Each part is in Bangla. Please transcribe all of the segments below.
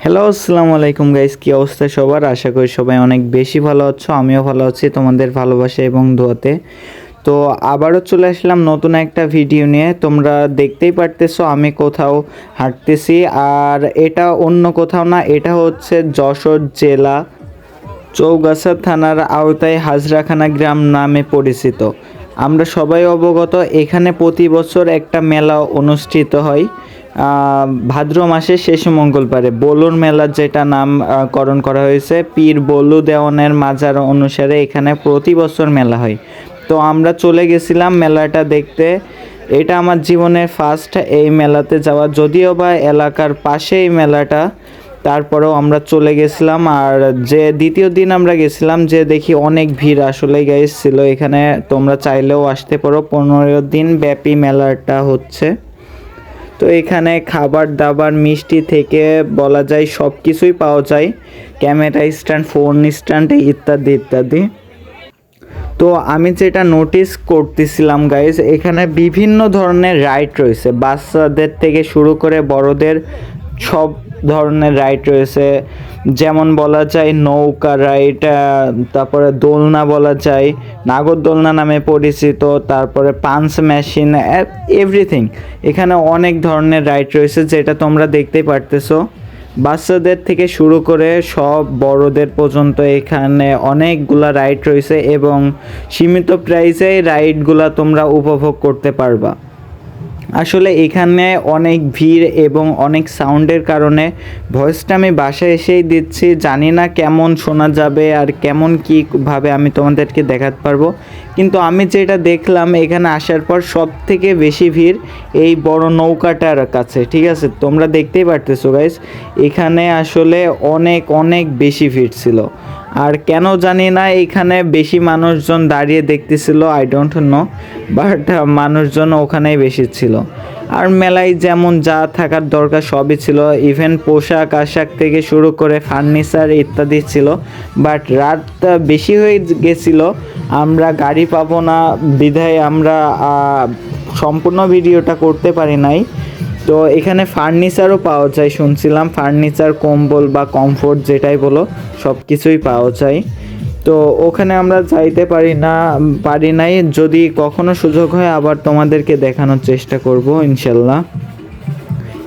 হ্যালো, আসসালামু আলাইকুম গাইস। কি অবস্থা সবার? আশা করি সবাই অনেক বেশি ভালো আছো। আমিও ভালো আছি তোমাদের ভালোবাসা এবং দোয়াতে। তো আবারও চলে আসলাম নতুন একটা ভিডিও নিয়ে। তোমরা দেখতেই পারতেছো আমি কোথাও হাঁটতেছি, আর এটা অন্য কোথাও না, এটা হচ্ছে যশোর জেলা চৌগাছা থানার আওতায় হাজরাখানা গ্রাম নামে পরিচিত। আমরা সবাই অবগত, এখানে প্রতি বছর একটা মেলা অনুষ্ঠিত হয় ভাদ্র মাসের শেষ মঙ্গলবারে। বলুর মেলা যেটা নামকরণ করা হয়েছে, পীর বলু দেওয়ানের মাজার অনুসারে এখানে প্রতি বছর মেলা হয়। তো আমরা চলে গেছিলাম মেলাটা দেখতে। এটা আমার জীবনের ফার্স্ট এই মেলাতে যাওয়া, যদিও বা এলাকার পাশে এই মেলাটা, তারপরেও আমরা চলে গেছিলাম। আর যে দ্বিতীয় দিন আমরা গেছিলাম, যে দেখি অনেক ভিড় আসলে গাইস ছিল এখানে। তোমরা চাইলেও আসতে পারো, 15 দিন ব্যাপী মেলাটা হচ্ছে। তো এখানে খাবার দাবার মিষ্টি থেকে বলা যায় সব কিছুই পাওয়া যায়, ক্যামেরা স্ট্যান্ড, ফোন স্ট্যান্ড ইত্যাদি ইত্যাদি। তো আমি যেটা নোটিস করতেছিলাম গাইজ, এখানে বিভিন্ন ধরনের রাইড রয়েছে, বাচ্চাদের থেকে শুরু করে বড়দের সব ধরনের রাইড রয়েছে। যেমন বলা যায় নৌকা রাইড, তারপরে দোলনা বলা যায়, নাগরদোলনা নামে পরিচিত, তারপরে পাঞ্চ মেশিন, এভরিথিং। এখানে অনেক ধরনের রাইড রয়েছে, যেটা তোমরা দেখতেই পারতেছো। বাচ্চাদের থেকে শুরু করে সব বড়দের পর্যন্ত এখানে অনেকগুলা রাইড রয়েছে, এবং সীমিত প্রাইসে রাইডগুলা তোমরা উপভোগ করতে পারবা। আসলে এখানে অনেক ভিড় এবং অনেক সাউন্ডের কারণে ভয়েসটা আমি বাসায় এসেই দিচ্ছি, জানি না কেমন শোনা যাবে আর কেমন কীভাবে আমি তোমাদেরকে দেখাতে পারবো। কিন্তু আমি যেটা দেখলাম এখানে আসার পর, সব থেকে বেশি ভিড় এই বড় নৌকাটার কাছে। ঠিক আছে, তোমরা দেখতেই পারতেছো গাইস, এখানে আসলে অনেক অনেক বেশি ভিড় ছিল। আর কেন জানি না এখানে বেশি মানুষজন দাঁড়িয়ে দেখতেছিল, আই ডোন্ট নো, বাট মানুষজন ওখানেই বেশি ছিল। আর মেলায় যেমন যা থাকার দরকার সবই ছিল, ইভেন পোশাক আশাক থেকে শুরু করে ফার্নিচার ইত্যাদি ছিল। বাট রাত বেশি হয়ে গেছিল, আমরা গাড়ি পাবো না বিধায় আমরা সম্পূর্ণ ভিডিওটা করতে পারি নাই। তো এখানে ফার্নিচারও পাওয়া যায় শুনছিলাম, ফার্নিচার, কম্বল বা কমফোর্ট যেটাই বলো, সব কিছুই পাওয়া যায়। তো ওখানে আমরা যাইতে পারি নাই। যদি কখনো সুযোগ হয় আবার তোমাদেরকে দেখানোর চেষ্টা করব ইনশাল্লাহ।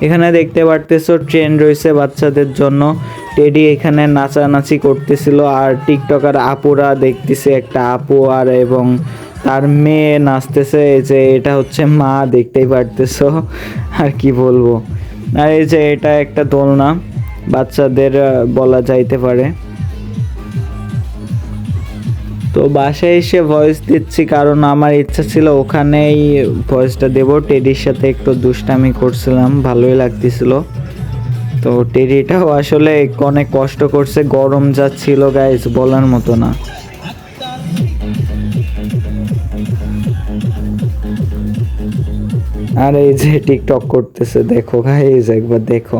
এখানে দেখতে পারতেছো ট্রেন রয়েছে বাচ্চাদের জন্য, টেডি এখানে নাচানাচি করতেছিল। আর টিকটকার আপুরা দেখতেছে, একটা আপু আর এবং তার মেয়ে নাচতেছে। এই যে এটা হচ্ছে মা, দেখতেই পারতেছো। আর কি বলবো। আর এই যে এটা একটা দোলনা, বাচ্চাদের বলা যাইতে পারে। তো বাসায় এসে ভয়েস দিচ্ছি, কারণ আমার ইচ্ছা ছিল ওখানেই ভয়েসটা দেবো। টেডির সাথে একটু দুষ্টামি করছিলাম, ভালোই লাগতেছিল। তো টেডিটাও আসলে অনেক কষ্ট করছে, গরম যাচ্ছিল গাইস, বলার মতো না। আর এই যে টিকটক করতেছে, দেখো গাইস, একবার দেখো।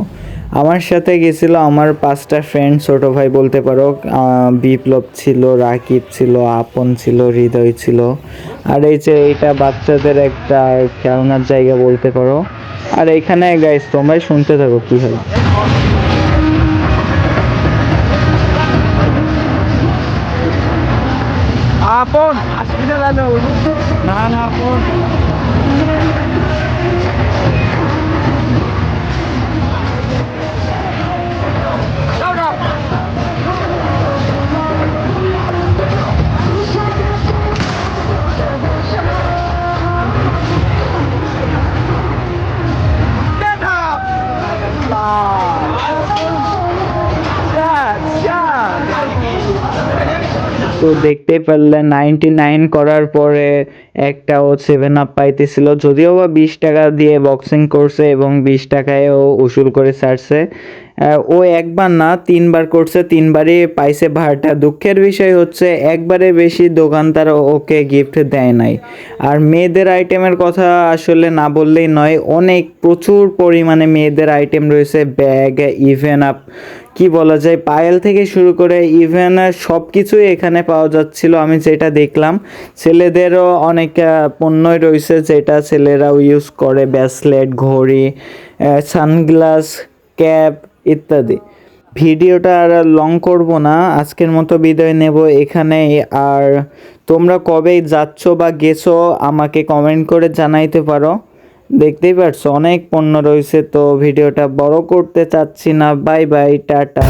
আমার সাথে গেছিল আমার 5টা ফ্রেন্ড, ছোট ভাই বলতে পারো। বিপ্লব ছিল, রাকিব ছিল, আপন ছিল, হৃদয় ছিল। আর এই যে এটা বাচ্চাদের একটা খেলনার জায়গা বলতে পারো। আর এইখানে গাইস তোমরাই শুনতে থাকো কি হয়। আপন আসলে না না আপন। তো দেখতেই পারলে 99 করার পরে একটা ও 7 আপ পাইতেছিল, যদিও বা 20 টাকা দিয়ে বক্সিং করছে এবং 20 টাকায় ও উসুল করে ছাড়ছে। ও একবার না 3বার করছে, 3বারই পাইছে ভাড়াটা। দুঃখের বিষয় হচ্ছে একবারে বেশি দোকানদার ওকে গিফট দেয় নাই। আর মেয়েদের আইটেমের কথা আসলে না বললেই নয়, অনেক প্রচুর পরিমাণে মেয়েদের আইটেম রয়েছে, ব্যাগ, ইভেন আপ কি বলা যায়, পায়েল থেকে শুরু করে ইভেন সব কিছুই এখানে পাওয়া যাচ্ছিল আমি যেটা দেখলাম। ছেলেদেরও অনেক পণ্যই রয়েছে যেটা ছেলেরাও ইউজ করে, ব্রেসলেট, ঘড়ি, সানগ্লাস, ক্যাপ ইত্যাদি। ভিডিওটা আর লং করব না, আজকের মতো বিদায় নেব এখানেই। আর তোমরা কবে যাচ্ছ বা গেছো আমাকে কমেন্ট করে জানাইতে পারো। দেখতেই পারছো অনেক পণ্য রয়েছে, তো ভিডিওটা বড় করতে চাচ্ছি না। Bye bye, tata.